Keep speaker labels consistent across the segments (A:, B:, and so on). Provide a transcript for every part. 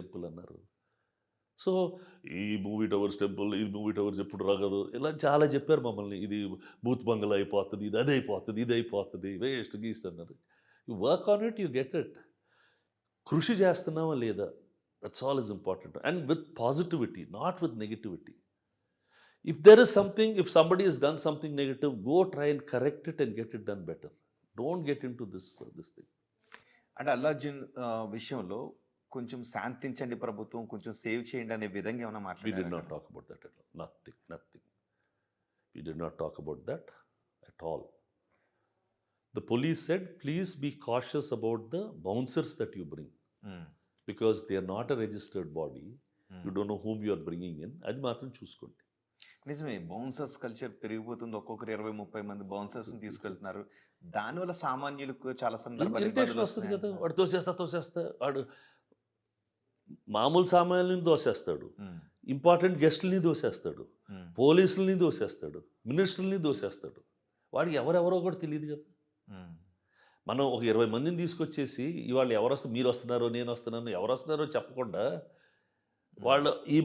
A: Temple అన్నారు. So, ఈ movie towers temple, ఈ మూవీ టవర్స్ ఎప్పుడు రాగదు. ఇలా చాలా చెప్పారు మమ్మల్ని. ఇది భూత్ బంగ్లా అయిపోతది, ఇది అదయిపోతది, ఇదయిపోతది, వేస్ట్ గీస్ట్ అన్నారు. You work on it, you get it. కృషి చేస్తున్నామా లేదా? That's all is important. And with positivity, not with negativity. If there is something, if somebody has done something negative, go try and correct it and get it done better. Don't get into this thing.
B: అంటే 'అల్లు అర్జున్' విషయంలో కొంచెం శాంతించండి ప్రభుత్వం, కొంచెం save చేయండి అనే విధంగా ఏమైనా
A: We did
B: మాట్లాడారా
A: not
B: అక్కడ?
A: talk about that at all. Nothing, nothing. We did not talk about that at all. The police said, please be cautious about the bouncers that you bring
B: హ్మ్.
A: because they are not a registered body.
B: హ్మ్.
A: You don't know whom you are bringing in. అది మాత్రం చూసుకోండి.
B: నిజమే. Bouncers culture పెరిగిపోతుంది. ఒక్కొక్కరు 20, 30 మంది బౌన్సర్స్‌ని తీసుకెళ్తున్నారు. దానివల్ల సామాన్యులకు చాలా సందర్భాల్లో
A: ఇరిటేషన్ వస్తుంది కదా!
B: ఇబ్బందులొస్తున్నాయంటున్నారు.
A: వాడు తోసేస్తా వాడు మామూలు సామాన్యుల్ని దోసేస్తాడు.
B: హ్మ్.
A: ఇంపార్టెంట్ గెస్ట్‌లని దోసేస్తాడు.
B: హ్మ్.
A: పోలీసులని దోసేస్తాడు. మినిస్టర్‌లని దోసేస్తాడు. వాడికి ఎవరెవరో కూడా తెలీదు కదా!
B: హ్మ్.
A: మనం ఒక 20 మందిని తీసుకొచ్చేసి ఇవాళ మీరొస్తున్నారో, నేనొస్తున్నానో, ఎవరొస్తున్నారో చెప్పకుండా
B: హ్మ్.
A: వాళ్ళు ఈ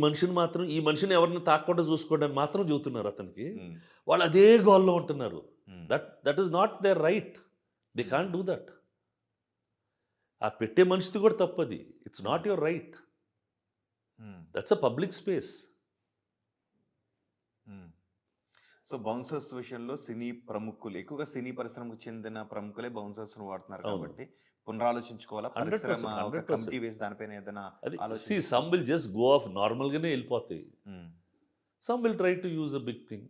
A: మనిషిని ఎవరిని తాకకుండా చూసుకోండి అని మాత్రం చెబుతున్నారు అతనికి.
B: హ్మ్.
A: వాళ్ళు అదే గోలలో ఉంటున్నారు.
B: Hmm.
A: That is not their right. They
B: hmm.
A: Can't do that. ఆ పెట్టే మనిషిది కూడా తప్పది. It's
B: hmm.
A: Not your right.
B: Hmm.
A: That's a public space.
B: Hmm. So, bouncers విషయంలో సినీ ప్రముఖులు ఎక్కువగా సినీ పరిశ్రమకు చెందిన ప్రముఖులే బౌన్సర్స్‌ని వాడుతున్నారు
A: అవును.
B: కాబట్టి పునరాలోచించుకోవాలా? పరిశ్రమ
A: 100%,
B: ఒక
A: 100%.
B: కమిటీ వేసి దానిపైన ఏదైనా
A: అది
B: ఆలోచించాలా?
A: Some will just go off నార్మల్‌గానే ఎళ్ళిపోతాయి.
B: Hmm.
A: Some will try to use a big thing.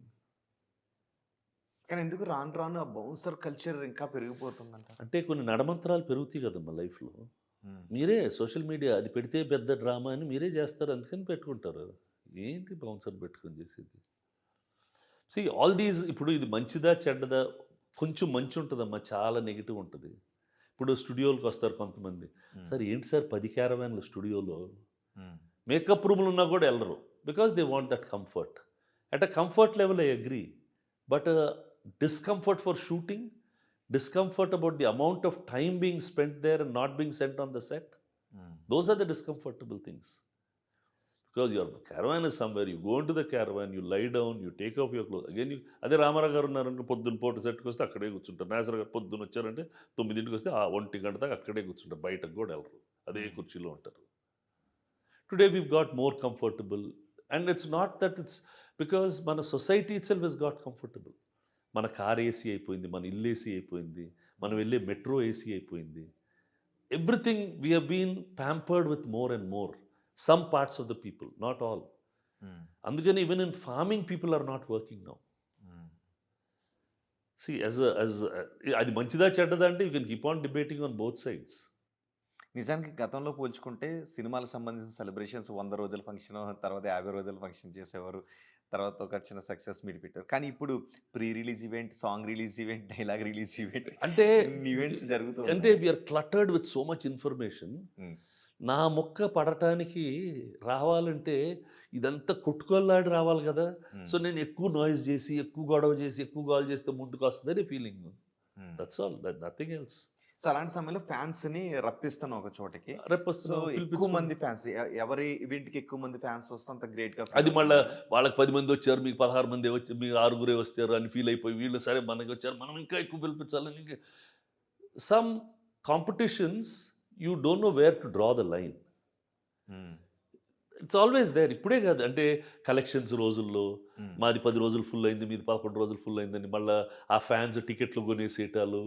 B: కానీ ఎందుకు రాను రాను ఆ బౌన్సర్ కల్చర్ ఇంకా పెరిగిపోతుందంటారు?
A: అంటే కొన్ని నడమంత్రాలు పెరుగుతాయి కదమ్మా లైఫ్‌లో.
B: హ్మ్.
A: మీరే సోషల్ మీడియా అది పెడితే పెద్ద డ్రామా అని మీరే చేస్తారు. అందుకని పెట్టుకుంటారు. ఏంటి బౌన్సర్ పెట్టుకొని చేసేది? ఆల్ దీస్ ఇప్పుడు ఇది మంచిదా? చెడ్డదా? కొంచెం మంచి ఉంటదమ్మా. చాలా నెగెటివ్ ఉంటది. ఇప్పుడు స్టూడియోలకొస్తారు కొంతమంది.
B: హ్మ్.
A: సార్ ఏంటి సార్ 10 క్యారవాన్‌లు స్టూడియోలో?
B: హ్మ్.
A: మేకప్ రూమ్‌లు ఉన్నా కూడా ఎళ్ళరు. Because they want that comfort. At a comfort level I agree. But discomfort for shooting, discomfort about the amount of time being spent there and not being sent on the set.
B: హ్మ్.
A: Those are the discomfortable things. Because your caravan is somewhere, you go into the caravan, you lie down, you take off your clothes. Again, అదే రామారావు గారు ఉన్నారంటే పొద్దున్న పూట సెట్‌కి వస్తే అక్కడే కూర్చుంటారు. నాసర్ గారు పొద్దున్న వచ్చారంటే 9కి వస్తే ఆ 1 గంట దాకా అక్కడే కూర్చుంటారు. బయటకు కూడా ఎళ్ళరు. అదే
B: హ్మ్.
A: కుర్చీలో ఉంటారు. Today we've got more comfortable, and it's not that it's because మన society itself has got comfortable. మన కార్ ఏసీ అయిపోయింది. మన ఇల్లు ఏసీ అయిపోయింది. మనం
B: హ్మ్.
A: వెళ్ళే మెట్రో ఏసీ అయిపోయింది. Everything we have been pampered with more and more. Some parts of the people, not all.
B: Hmm.
A: అందుకని even in farming people are not working now.
B: Hmm.
A: అది మంచిదా చెడ్డదా అంటే you can keep on debating on both sides.
B: నిజానికి గతంలో పోల్చుకుంటే సినిమాలకు సంబంధించిన సెలబ్రేషన్స్ 100 రోజుల ఫంక్షను, తర్వాత 50 రోజుల ఫంక్షన్ చేసేవారు. తర్వాత ఒక చిన్న సక్సెస్ మీట్ పెట్టారు. కానీ ఇప్పుడు pre release event, song release event, dialogue release event
A: అంటే
B: ఇన్ని ఈవెంట్స్ జరుగుతూ
A: అంటే
B: ఉన్నాయి.
A: We are cluttered with so much information.
B: Hmm.
A: నా మొక్క పడటానికి రావాలంటే ఇదంతా కొట్టుకోల్లాడి రావాలి కదా!
B: హ్మ్.
A: సో, నేను ఎక్కువ నాయిస్ జేసి, ఎక్కువ గొడవ జేసి, ఎక్కువ గోల చేస్తే ముందుకొస్తదని ఫీలింగు.
B: హ్మ్.
A: That's all. Nothing else.
B: So, అలాంటి సమయంలో ఫ్యాన్స్‌ని రప్పిస్తున్నాం ఒక చోటకి. సో,
A: రేపొస్తున్నాం
B: ఎక్కువ
A: పిలిపించుకున్నాం.
B: మంది ఫ్యాన్స్ ఎవరి ఈవెంట్‌కి ఎక్కువ మంది ఫ్యాన్స్ వస్తే అంత గ్రేట్‌గా
A: అది
B: ఫీల్
A: మళ్ళా
B: అవుతున్నారా?
A: వాళ్ళకి 10 మందొచ్చారు. మీకు 16 మందే వచ్చి మీరు ఆరుగురే వస్తారు అని ఫీల్ అయిపోయి వీళ్ళు సరే మనకొచ్చారు. మనం ఇంకా ఎక్కువ పిలిపించాలని some competitions you don't know where to draw the line.
B: Hmm.
A: It's always there. ఇప్పుడే కాదు అంటే కలెక్షన్స్ రోజుల్లో
B: హ్మ్.
A: మాది 10 రోజులు ఫుల్ అయింది. మీది 11 రోజులు ఫుల్ అయిందని మళ్ళా ఆ ఫ్యాన్స్ టికెట్లు కొనేసేయటాలు.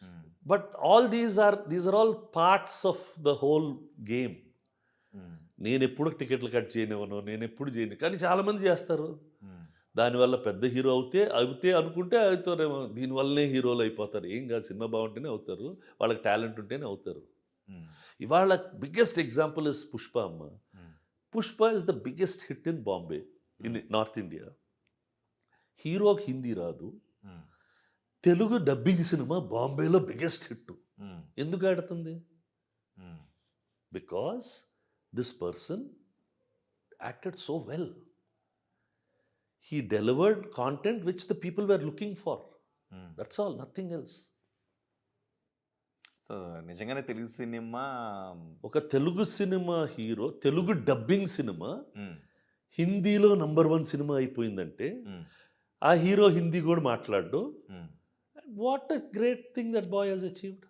B: Hmm.
A: But these are all parts of the whole game.
B: Hmm.
A: నేనెప్పుడు టికెట్లు కట్ చేయనివ్వను. నేనెప్పుడు చేయను. కానీ చాలామంది చేస్తారు.
B: హ్మ్.
A: దానివల్ల పెద్ద హీరో అవుతే అనుకుంటే అవుతారేమో. దీనివల్లనే హీరోలు అయిపోతారు. ఏం కాదు సినిమా బాగుంటేనే అవుతారు. వాళ్ళకి టాలెంట్ ఉంటేనే అవుతారు.
B: హ్మ్.
A: ఇవాళ బిగ్గెస్ట్ ఎగ్జాంపుల్ ఇస్ 'పుష్ప' అమ్మ.
B: Hmm.
A: 'Pushpa' is the biggest hit in Bombay, in
B: hmm.
A: North India. హీరోకి హిందీ రాదు.
B: హ్మ్.
A: తెలుగు డబ్బింగ్ సినిమా బాంబేలో బిగ్గెస్ట్ హిట్.
B: హ్మ్.
A: ఎందుకు ఆడుతుంది?
B: Hmm.
A: Because this person acted so well. He delivered content which the people were looking for.
B: హ్మ్.
A: That's all, nothing else.
B: So, నిజంగానే Telugu cinema
A: ఒక Telugu cinema hero, Telugu dubbing cinema
B: హ్మ్.
A: హిందీలో నంబర్ 1 సినిమా అయిపోయిందంటే,
B: హ్మ్.
A: ఆ హీరో హిందీ గూడా మాట్లాడడు.
B: Hmm.
A: What a great thing that boy has achieved.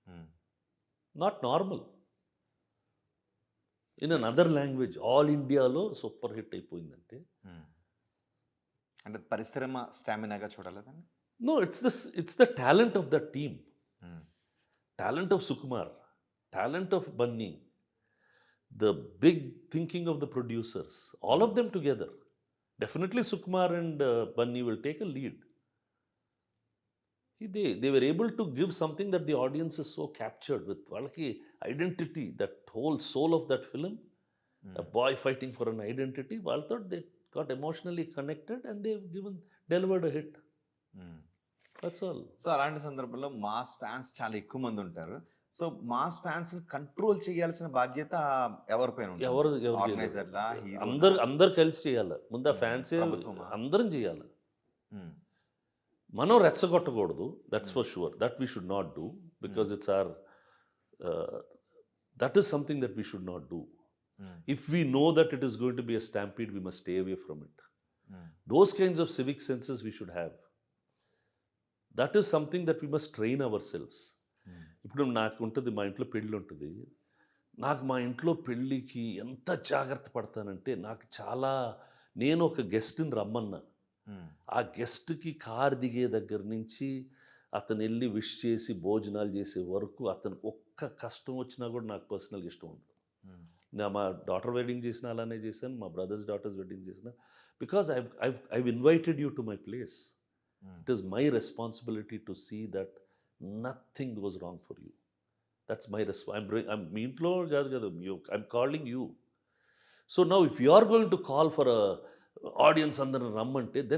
B: Hmm.
A: Not normal. In another language all ఇండియాలో సూపర్ హిట్ అయిపోయిందంటే,
B: హ్మ్. అంటే పరిశ్రమ స్టామినాగా చూడాలా దాన్ని?
A: No it's the talent of that team.
B: Hmm.
A: Talent of Sukumar, talent of Bunny, the big thinking of the producers, all
B: హ్మ్.
A: of them together. Definitely Sukumar and Bunny will take a lead. They were able to give something that the audience is so captured with. వాళ్ళకి identity, that whole soul of that film, a
B: హ్మ్.
A: boy fighting for an identity, వాళ్ళతో they got emotionally connected and they've delivered a hit.
B: హ్మ్.
A: That's all.
B: So, అలాంటి సందర్భంలో mass fans చాలా ఎక్కువ మందుంటారు. So, mass ఫ్యాన్స్‌ని control చేయాల్సిన బాధ్యత ఎవరి పైన ఉంటుంది?
A: ఎవరు చేయలేరు.
B: ఆర్గనైజర్‌లా? హీరోనా?
A: అందరు కలిసి చేయాలి. ముందు ఆ
B: హ్మ్.
A: ఫ్యాన్సే
B: ప్రభుత్వమా?
A: అందరం చేయాలి.
B: హ్మ్.
A: మనం రెచ్చగొట్టకూడదు. That's
B: hmm.
A: For sure. That we should not do.
B: Hmm.
A: Because it's or that is something that we should not do.
B: Hmm.
A: If we know that it is going to be a stampede, we must stay away from it.
B: హ్మ్.
A: Those kinds of civic senses we should have. That is something that we must train ourselves.
B: హ్మ్.
A: ఇప్పుడు నాకు ఉంటుంది, మా ఇంట్లో పెళ్ళి ఉంటుంది. నాకు మా ఇంట్లో పెళ్ళికి ఎంత జాగ్రత్త పడతానంటే, నాకు చాలా, నేను ఒక గెస్ట్‌ని రమ్మన్నా,
B: హ్మ్.
A: ఆ గెస్ట్‌కి కార్ దిగే దగ్గర నుంచి అతనెళ్ళి విష్ చేసి భోజనాలు చేసే వరకు అతనికి ఒక్క కష్టం వచ్చినా కూడా నాకు పర్సనల్‌గా ఇష్టం ఉండదు.
B: హ్మ్.
A: మా డాటర్ వెడ్డింగ్ చేసినా అలానే చేశాను. మా బ్రదర్స్ డాటర్స్ వెడ్డింగ్ చేసినా. Because I've invited you to my place.
B: Hmm.
A: It is my responsibility to see that nothing goes wrong for you. That's my మీ ఇంట్లో కాదు కదా, I'm calling you. So now if you are going to call for audience అందరిని రమ్మంటే, then